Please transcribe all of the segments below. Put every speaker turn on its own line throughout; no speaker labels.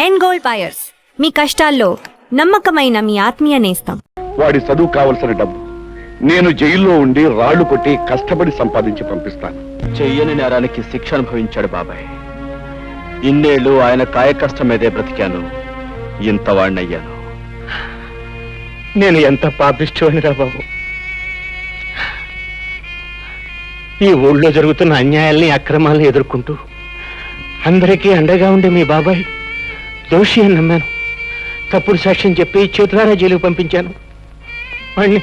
End gold buyers, మీ కష్టాల్లో నమ్మకమైన మీ ఆత్మీయ నేస్తం.
వాడి చదువు కావలసిన డబ్బు నేను జైల్లో ఉండి రాళ్లు కొట్టి కష్టపడి సంపాదించి పంపిస్తాను.
చెయ్యని నేరానికి శిక్ష అనుభవించాడు బాబాయ్. ఇన్నేళ్లు ఆయన కాయ కష్టం మీదే బ్రతికాను, ఇంత వాణ్ణయ్యాను.
నేను ఎంత పాపిష్టివాణిరా బాబు. ఈ ఊళ్ళో జరుగుతున్న అన్యాయాల్ని అక్రమాల్ని ఎదుర్కొంటూ అందరికీ అండగా ఉండే మీ బాబాయ్ దోషి అని నమ్మాను. తప్పుడు సాక్ష్యం చెప్పి చేతులారా జైలుకు పంపించాను. వాడిని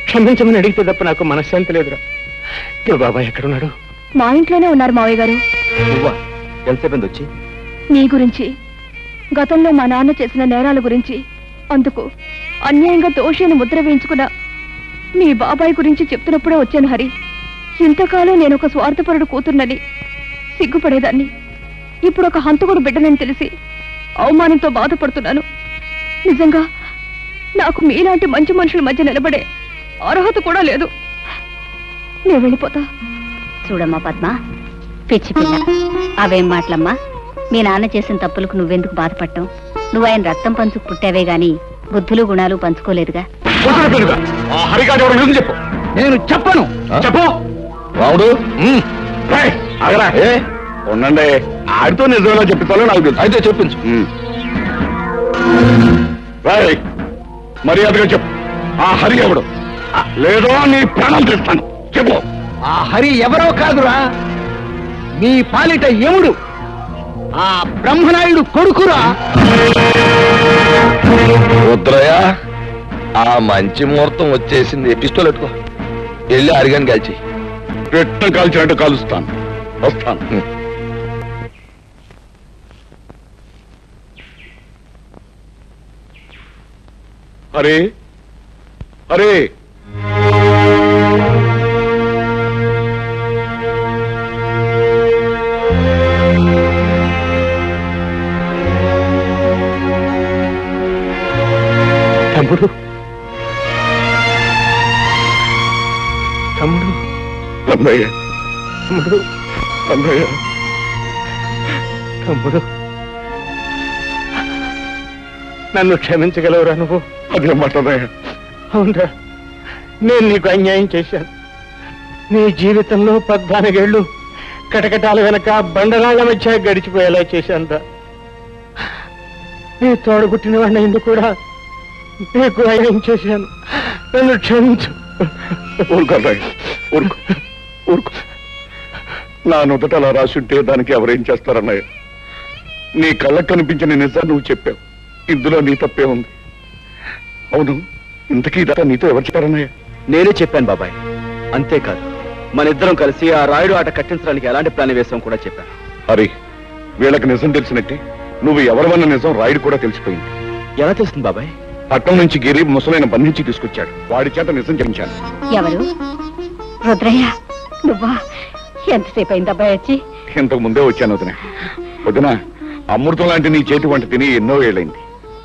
క్షమించమని అడిగితే తప్ప నాకు మనశ్శాంతి లేదురా. మీ బాబాయ్ ఎక్కడున్నాడు?
మా ఇంట్లోనే ఉన్నారు మావయ్య గారు.
నువ్వా? ఎంతసేపు వచ్చి?
నీ గురించి, గతంలో మా నాన్న చేసిన నేరాల గురించి, అందుకు అన్యాయంగా దోషి అని ముద్ర వేయించుకున్న మీ బాబాయ్ గురించి చెప్తున్నప్పుడే వచ్చాను హరి. ఇంతకాలం నేను ఒక స్వార్థపరుడు కూతుర్నని సిగ్గుపడేదాన్ని. ఇప్పుడు ఒక హంతకుడు బిడ్డనని తెలిసి అవమానంతో బాధపడుతున్నాను. నిజంగా నాకు మీలాంటి మంచి మనుషుల మధ్య నిలబడే అర్హత కూడా లేదు. నేను వెళ్ళిపోతా.
చూడమ్మా పద్మ, పిచ్చి పిల్ల, అవేం మాటలమ్మా. మీ నాన్న చేసిన తప్పులకు నువ్వెందుకు బాధపడటం? నువ్వు ఆయన రక్తం పంచుకు పుట్టావే గాని బుద్ధులు గుణాలు పంచుకోలేదుగా.
చెప్పు. నేను చెప్పను. చెప్పు రావుడు. ఉండండి, ఆడితో నిజంగా చెప్తాలో నాకు తెలుసు. అయితే చెప్పించు. మర్యాదగా చెప్పు, ఆ హరి ఎవడు? లేదో నీ ప్రాణం తెస్తాను. చెప్పు.
ఆ హరి ఎవరో కాదురా, మీ పాలిట యముడు, ఆ బ్రహ్మనాయుడు కొడుకురా.
రుద్రయ్య, ఆ మంచి ముహూర్తం వచ్చేసింది. పిస్తోల్ ఎట్టుకో, వెళ్ళి అరిగాని కాల్చి.
పెట్ట కాల్చినట్టు కాలుస్తాను. వస్తాను. అరే అరే,
తమ్ముడు, తమ్ముడు,
అన్నయ్య,
తమ్ముడు,
అన్నయ్య,
తమ్ముడు, నన్ను క్షమించగలవురా నువ్వు?
అదే మాట అన్నయ్య.
అవునరా, నేను నీకు అన్యాయం చేశాను. నీ జీవితంలో 14 ఏళ్ళు కటకటాల వెనక బండరాళ్ల మధ్య గడిచిపోయేలా చేశానురా. నీ తోడు పుట్టిన వాడిని ఎందుకు కూడా నీకు అన్యాయం చేశాను. నన్ను క్షమించు.
ఊరుకో అన్నయ్య, ఊరుకో, ఊరుకో. నా నుదుట అలా రాసుంటే దానికి ఎవరేం చేస్తారన్నయ్య? నీ కళ్ళకు కనిపించిన నిజాన్ని నువ్వు చెప్పావు. ఇందులో నీ తప్పే ఉంది. అవును, ఇంతకీ ఇదంతా నీతో ఎవరు చెప్పారన్నయ్య?
నేనే చెప్పాను బాబాయ్. అంతేకాదు, మన ఇద్దరం కలిసి ఆ రాయుడు ఆట కట్టించడానికి ఎలాంటి ప్లాన్ వేసాం కూడా చెప్పాను.
హరి, వీళ్ళకి నిజం తెలిసినట్టే నువ్వు ఎవరివన్న నిజం రాయుడు కూడా తెలిసిపోయింది.
ఎలా తెలుస్తుంది బాబాయ్?
పట్టణం నుంచి గిరి ముసలైన బంధించి తీసుకొచ్చాడు. వాడి చేత నిజం చెప్పించాను.
ఎవరు? రుద్రయ్య నువ్వా? ఎంతసేపు అయింది అబ్బాయి వచ్చి?
ఇంతకు ముందే వచ్చాను వదిన. వదిన, అమృతం లాంటి నీ చేతి వంట తిని ఎన్నో ఏళ్ళైంది.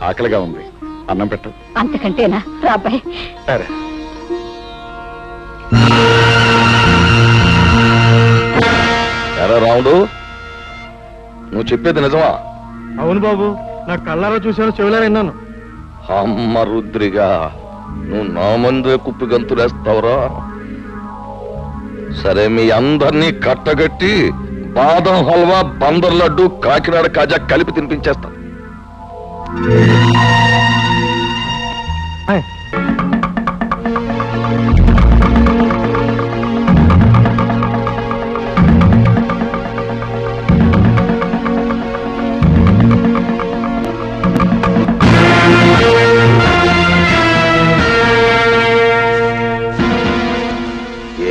ఆకలిగా ఉంది, అన్నం పెట్టు.
అంతకంటేనా? రా అబ్బాయి.
సరే.
ఎరా రాముడు, నువ్వు చెప్పేది నిజమా?
అవును బాబు, నా కళ్ళారా చూశాను, చెవులారా విన్నాను.
అమ్మ రుద్రిగా, నువ్వు నా ముందే కుప్పి గంతులేస్తావురా. సరే, మీ అందరినీ కట్టగట్టి బాదం హల్వా, బందర్ లడ్డు, కాకినాడ కాజా కలిపి తినిపించేస్తా.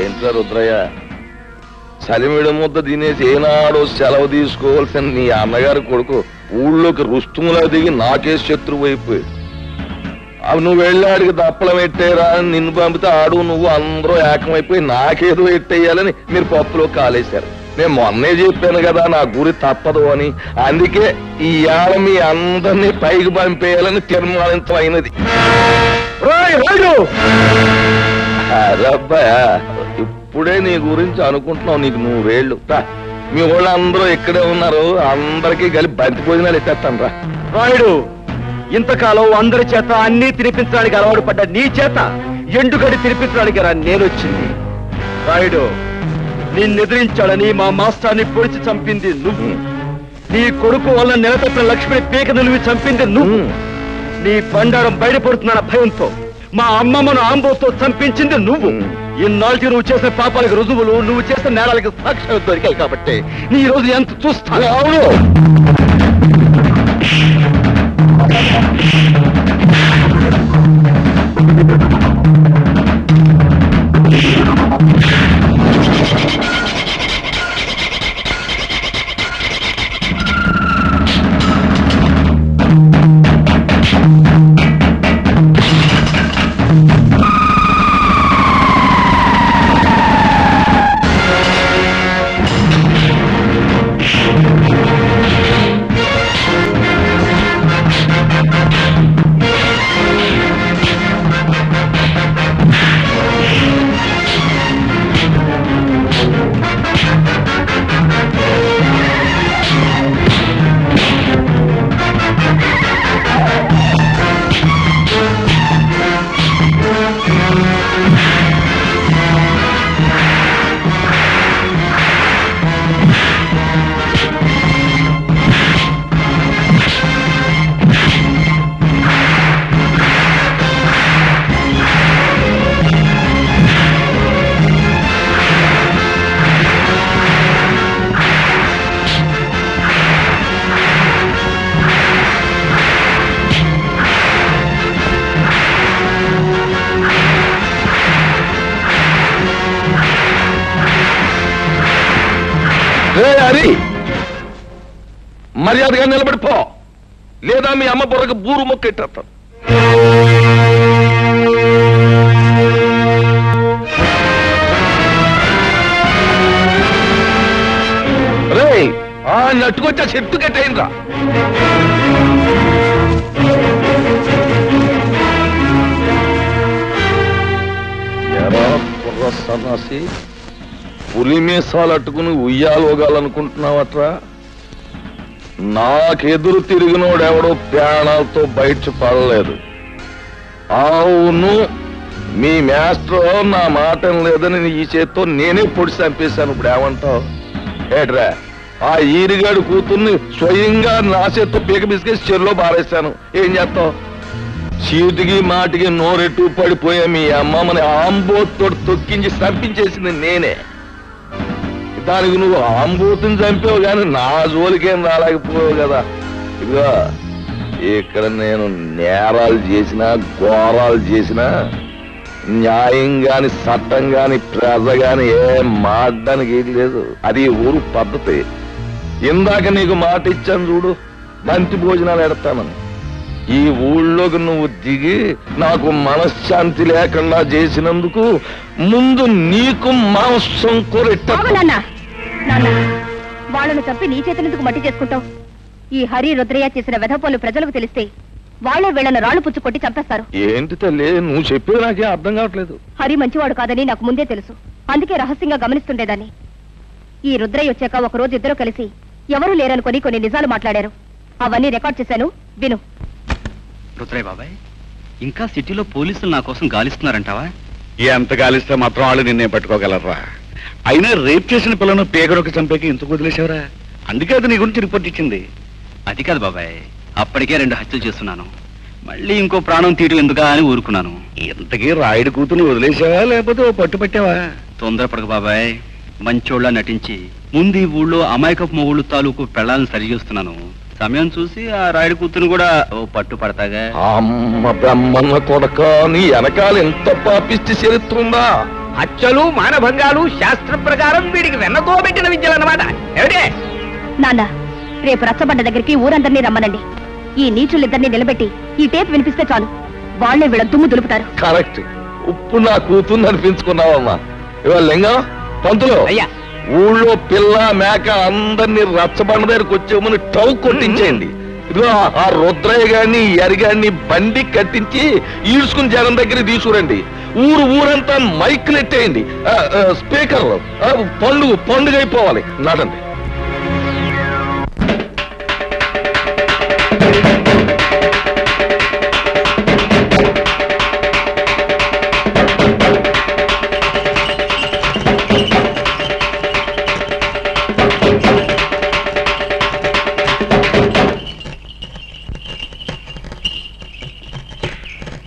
ఏంట్రా రుద్రయ్య, చలిమిడి ముద్ద తినేసి ఏనాడో సెలవు తీసుకోవాల్సిన నీ అన్నగారి కొడుకు ఊళ్ళోకి రుస్తుములా దిగి నాకే శత్రువు అయిపోయి. అవి నువ్వు వెళ్ళాడికి దప్పలం ఎట్టేరా అని నిన్ను పంపితే ఆడు నువ్వు అందరూ ఏకమైపోయి నాకేదో ఎట్టేయాలని మీరు పప్పులో కాలేశారు. నేను మొన్నే చెప్పాను కదా నా గురి తప్పదు అని. అందుకే ఈ ఏళ మీ అందరినీ పైకి పంపేయాలని తీర్మానించమైనది. అరబ్బాయా, ఇప్పుడే నీ గురించి అనుకుంటున్నావు. నీకు 100 ఏళ్ళు. మీ వాళ్ళు అందరూ ఇక్కడే ఉన్నారు, అందరికీ కలిపి బంతి భోజనాలు ఎత్తేస్తాను రా.
రాయుడు, ఇంతకాలం అందరి చేత అన్నీ తినిపించడానికి అలవాటు పడ్డ నీ చేత ఎండుగడి తినిపించడానికి రా నేనొచ్చింది. రాయుడు, నిన్నెదిరించాడని మా మాస్టర్ని పొడిచి చంపింది నువ్వు. నీ కొడుకు వల్ల నెలతప్పిన లక్ష్మిని పీక నిలివి చంపింది నువ్వు. నీ బండారం బయటపడుతున్న భయంతో మా అమ్మమ్మను ఆంబోతో చంపించింది నువ్వు. ఇన్నాళ్ళకి నువ్వు చేసిన పాపాలకు రుజువులు, నువ్వు చేసిన నేరాలకు సాక్ష్యాలు దొరికాయి కాబట్టి నీ రోజు ఎంత చూస్తాను.
అవును, హరి, మర్యాదగా నిలబడిపో, లేదా మీ అమ్మ బుర్రకు బూరు మొక్కెట్టేస్తాను. రే, ఆ నట్టుకొచ్చా చెట్టు కట్టయిండ్రా. ఎరా కుర్ర సన్నాసి, పులి మీసాలు అట్టుకుని ఉయ్యాలోగాలనుకుంటున్నావట్రా? నాకెదురు తిరిగినోడెవడో ప్రాణాలతో బయట పడలేదు. అవును, మీ మాస్టర్ నా మాట లేదని ఈ చేత్తో నేనే పొడి చంపేశాను. ఇప్పుడు ఏమంటావు? ఏట్రా, ఆ ఈరిగాడు కూతుర్ని స్వయంగా నా చేత్తో పీక బిసికేసి చెరులో బారేశాను. ఏం చేస్తావు? చీటికి మాటికి నోరెట్టు పడిపోయా మీ అమ్మమ్మని ఆంబోతో తొక్కించి చంపించేసింది నేనే. దానికి నువ్వు ఆంబోతుని చంపావు కానీ నా జోలికేం రాలేకపోయావు కదా. ఇదిగో, ఇక్కడ నేను నేరాలు చేసినా, ఘోరాలు చేసినా న్యాయం గాని, చట్టం గాని, ప్రజ గాని ఏం మాట్లాడడానికి ఏం లేదు. అది ఊరు పద్ధతి. ఇందాక నీకు మాట ఇచ్చాను చూడు, బంతి భోజనాలు ఎడతామని. ఈ ఊళ్ళోకి నువ్వు దిగి నాకు మనశ్శాంతి లేకుండా చేసినందుకు ముందు నీకు మాంసం కూరెట్ట.
వాళ్ళను చంపి నీ చేతులెందుకు మట్టి చేసుకుంటావు? ఈ హరి రుద్రయ్య చేసిన వెధపోలు ప్రజలకు తెలిస్తే వాళ్ళే వీళ్ళను రాళ్లు పుచ్చు కొట్టి చంపేస్తారు.
ఏంటి తల్లి, నువ్వు చెప్పేది నాకే అర్థం కావట్లేదు.
హరి మంచివాడు కాదని నాకు ముందే తెలుసు. అందుకే రహస్యంగా గమనిస్తుండేదాన్ని. ఈ రుద్రయ్య వచ్చాక ఒకరోజు ఇద్దరు కలిసి ఎవరూ లేరనుకొని కొన్ని నిజాలు మాట్లాడారు. అవన్నీ రికార్డ్ చేశాను, విను.
రుద్రయ్య బాబాయ్, ఇంకా సిటీలో పోలీసులు నా కోసం గాలిస్తున్నారంటావా?
ఎంత గాలిస్తే మాత్రం వాళ్ళు నిన్నే పట్టుకోగలరా? అయినా రేప్ చేసిన పిల్లను పేగడొక చంపేకి ఎందుకు వదిలేశావరా? అందుకే అది నీ గురించి రిపోర్ట్ ఇచ్చింది.
అది కాదు బాబాయ్, అప్పటికే 2 హత్యలు చేస్తున్నాను. మళ్ళీ ఇంకో ప్రాణం తీయడం ఎందుకా అని ఊరుకున్నాను.
ఇంతకీ రాయుడు కూతురు వదిలేసావా లేకపోతే ఓ పట్టు పట్టావా?
తొందరపడక బాబాయ్, మంచోళ్ళ నటించి ముందు ఈ ఊళ్ళో అమాయకపు మొగుళ్ళు తాలూకు పెళ్ళాలను సరిచేస్తున్నాను. సమయం చూసి ఆ రాయుడు కూతురు కూడా ఓ పట్టు పడతాగా.
అమ్మ బ్రహ్మన్న కొడక, నీ వెనకాల ఎంత పాపిష్టి చరిత్రుందా?
హత్యలు, మానభంగాలు శాస్త్ర ప్రకారం వీడికి వెన్నతో పెట్టిన విద్యలన్నమాట. ఏమిటే
నాన్న, రేపు రచ్చబండ దగ్గరికి ఊరందరినీ రమ్మనండి. ఈ నీచులిద్దరినీ నిలబెట్టి ఈ టేప్ వినిపిస్తే చాలు, వాళ్లే వీళ్ళ దుమ్ము దులుపుతారు.
కరెక్ట్. ఇప్పుడు నా కూతుర్ని అనిపించుకున్నావమ్మా. ఇవాళ లింగం పంతులు,
అయ్యా,
ఊళ్ళో పిల్ల మేక అందరినీ రచ్చబండ దగ్గరకు వచ్చేమని టౌ కొట్టించేయండి. ఇదిగో ఆ రుద్రయ్య గారిని, ఎరిగాన్ని బండి కట్టించి ఈడ్చుకుని జనం దగ్గర తీసుకురండి. ఊరంతా మైకులు ఎట్టేయండి, స్పీకర్లు. పండుగ అయిపోవాలి. నడండి.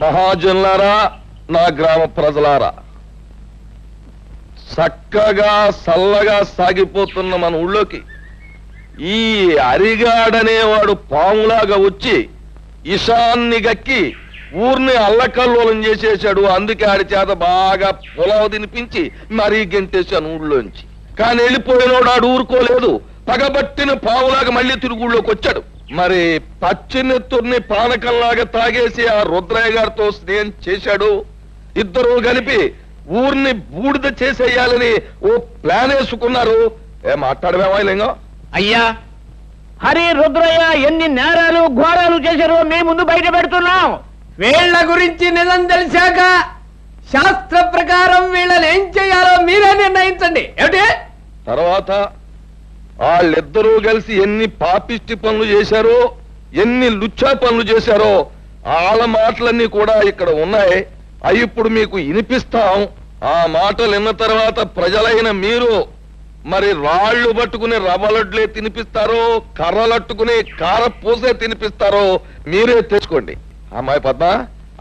మహాజనులారా, నా గ్రామ ప్రజలారా, చక్కగా సల్లగా సాగిపోతున్న మన ఊళ్ళోకి ఈ అరిగాడనేవాడు పాములాగా వచ్చి ఇషాన్ని గక్కి ఊరిని అల్లకల్లోలం చేసేశాడు. అందుకే ఆడి చేత బాగా పొలవ తినిపించి మరీ గెంటేశాను ఊళ్ళోంచి. కానీ వెళ్ళిపోయినోడు ఆడు ఊరుకోలేదు, పగబట్టిన పావులాగా మళ్ళీ తిరుగు ఊళ్ళోకి వచ్చాడు. మరి పచ్చినెత్తుర్ని పానకంలాగా తాగేసి ఆ రుద్రయ్య గారితో స్నేహం చేశాడు. ఇద్దరు కలిపి ఊరిని బూడిద చేసేయాలని ఓ ప్లాన్ వేసుకున్నారు. మాట్లాడమేమో లింగం?
అయ్యా, హరి రుద్రయ్య ఎన్ని నేరాలు ఘోరాలు చేశారో మీ ముందు బయట పెడుతున్నాం.
వీళ్ళ గురించి నిజం తెలిసాక శాస్త్ర ప్రకారం వీళ్ళని ఏం చేయాలో మీరే నిర్ణయించండి. ఏమిటి?
తర్వాత వాళ్ళిద్దరూ కలిసి ఎన్ని పాపిష్టి పనులు చేశారో, ఎన్ని లుచ్చా పనులు చేశారో వాళ్ళ మాటలన్నీ కూడా ఇక్కడ ఉన్నాయి. అవి ఇప్పుడు మీకు వినిపిస్తాం. ఆ మాటలు విన్న తర్వాత ప్రజలైన మీరు మరి రాళ్లు పట్టుకుని రవ్వలడ్లే తినిపిస్తారో, కర్రలట్టుకుని కారపూసే తినిపిస్తారో మీరే తెచ్చుకోండి. అమ్మాయి పద్మ,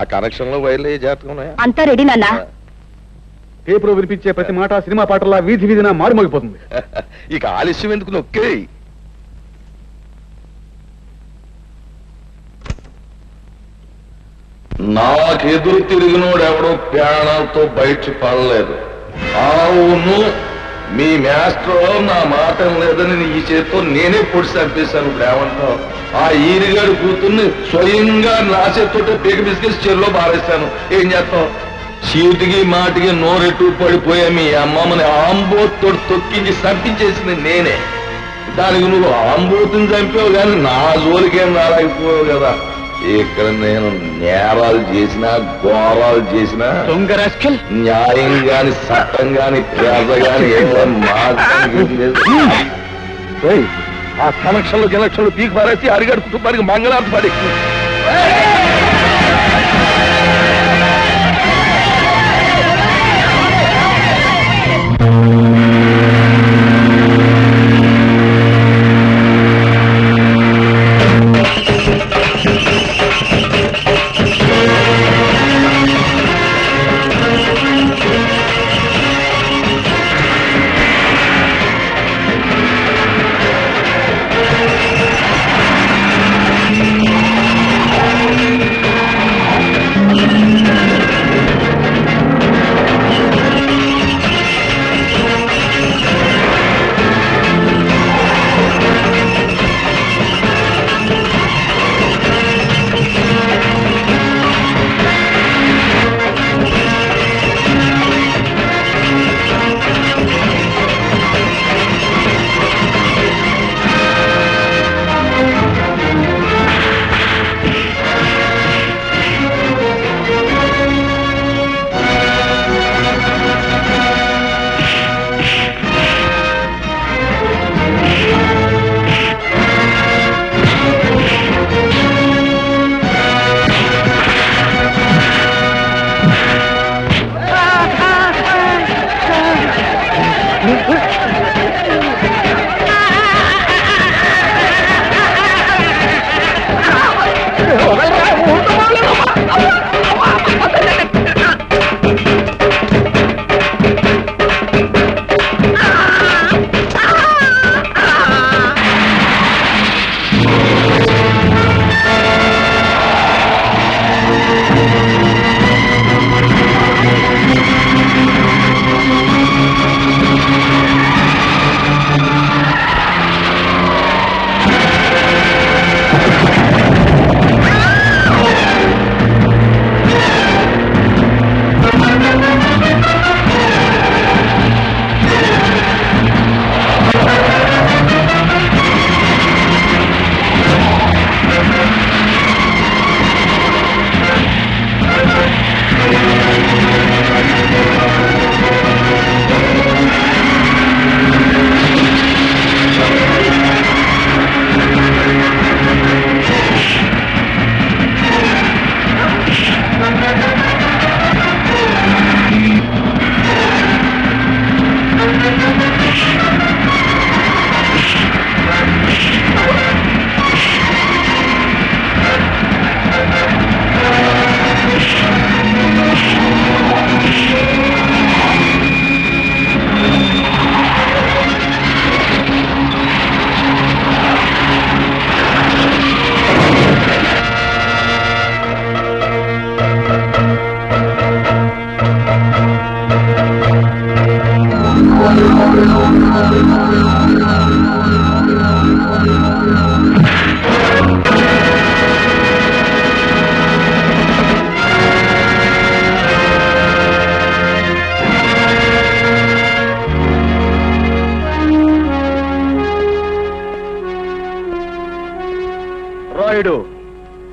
ఆ కనెక్షన్ లో వైర్లు జాతకం ఉన్నాయా?
అంతా రెడీ నాన్న.
పేపర్ వినిపించే ప్రతి మాట సినిమా పాటలా వీధి వీధిన మారుమోగిపోతుంది.
ఇక ఆలస్యం ఎందుకు, నొక్కే. నాకెదురు తిరిగినోడు ఎవడో ప్రాణాలతో బయట పడలేదు. అవును, మీ మాస్టర్ నా మాట లేదని ఈ చేతితో నేనే పొడి చంపేశాను. ఇప్పుడు ఏమంటావు? ఆ ఈరిగాడు కూతుర్ని స్వయంగా నా చేతితో పీక బిస్కెట్స్ చెరులో బారేశాను. ఏం చేస్తావు? చీటికి మాటికి నోరెట్టు పడిపోయా మీ అమ్మమ్మని ఆంబోతో తొక్కించి చంపించేసింది నేనే. దానికి నువ్వు ఆంబోతుని చంపావు కానీ నా జోలికేం రాలేకపోయావు కదా. ఇక్కడ నేను నేరాలు చేసినా, ఘోరాలు చేసినా, న్యాయం గాని చట్టం గాని పేద గాని ఆ కనెక్షన్లు కనెక్షన్లు పీకి పారేసి అరిగడు కుటుంబానికి మంగళార్థం పడి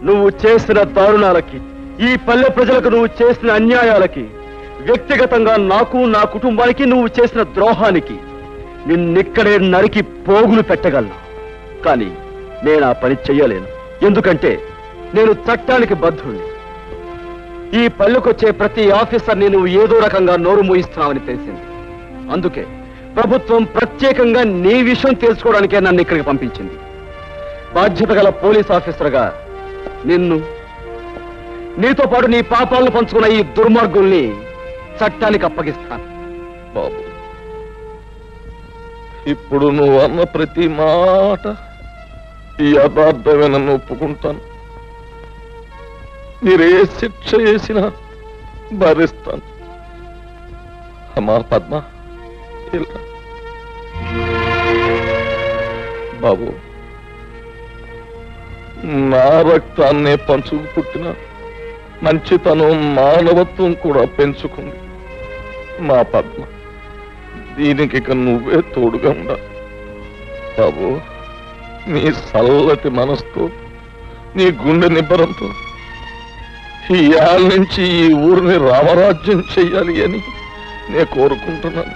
నువ్వు చేసిన దారుణాలకి, ఈ పల్లె ప్రజలకు నువ్వు చేసిన అన్యాయాలకి, వ్యక్తిగతంగా నాకు నా కుటుంబానికి నువ్వు చేసిన ద్రోహానికి నిన్నిక్కడే నరికి పోగులు పెట్టగలను. కానీ నేను ఆ పని చెయ్యలేను. ఎందుకంటే నేను చట్టానికి బద్ధుణ్ణి. ఈ పల్లెకొచ్చే ప్రతి ఆఫీసర్ని నువ్వు ఏదో రకంగా నోరు మూయిస్తున్నావని తెలిసింది. అందుకే ప్రభుత్వం ప్రత్యేకంగా నీ విషయం తెలుసుకోవడానికే నన్ను ఇక్కడికి పంపించింది. బాధ్యత గల పోలీస్ ఆఫీసర్గా నిన్ను, నీతో పాటు నీ పాపాలను పంచుకున్న ఈ దుర్మార్గుల్ని చట్టానికి అప్పగిస్తాను.
బాబు, ఇప్పుడు నువ్వు అన్న ప్రతి మాట యథార్థమేనని ఒప్పుకుంటాను. మీరే శిక్ష చేసినా భరిస్తాను. అమ్మా పద్మ, ఇలా బాబు, నా రక్తాన్నే పంచుకు పుట్టిన మంచితనం, మానవత్వం కూడా పెంచుకుంది మా పద్మ. దీనికి ఇక నువ్వే తోడుగా ఉండాలి బాబు. నీ చల్లటి మనసుతో, నీ గుండె నిబ్బరంతో ఈ ఏళ్ళ నుంచి ఈ ఊరిని రామరాజ్యం చెయ్యాలి అని నేను కోరుకుంటున్నాను.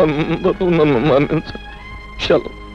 అందరూ నన్ను మన్నించండి. సెలవు.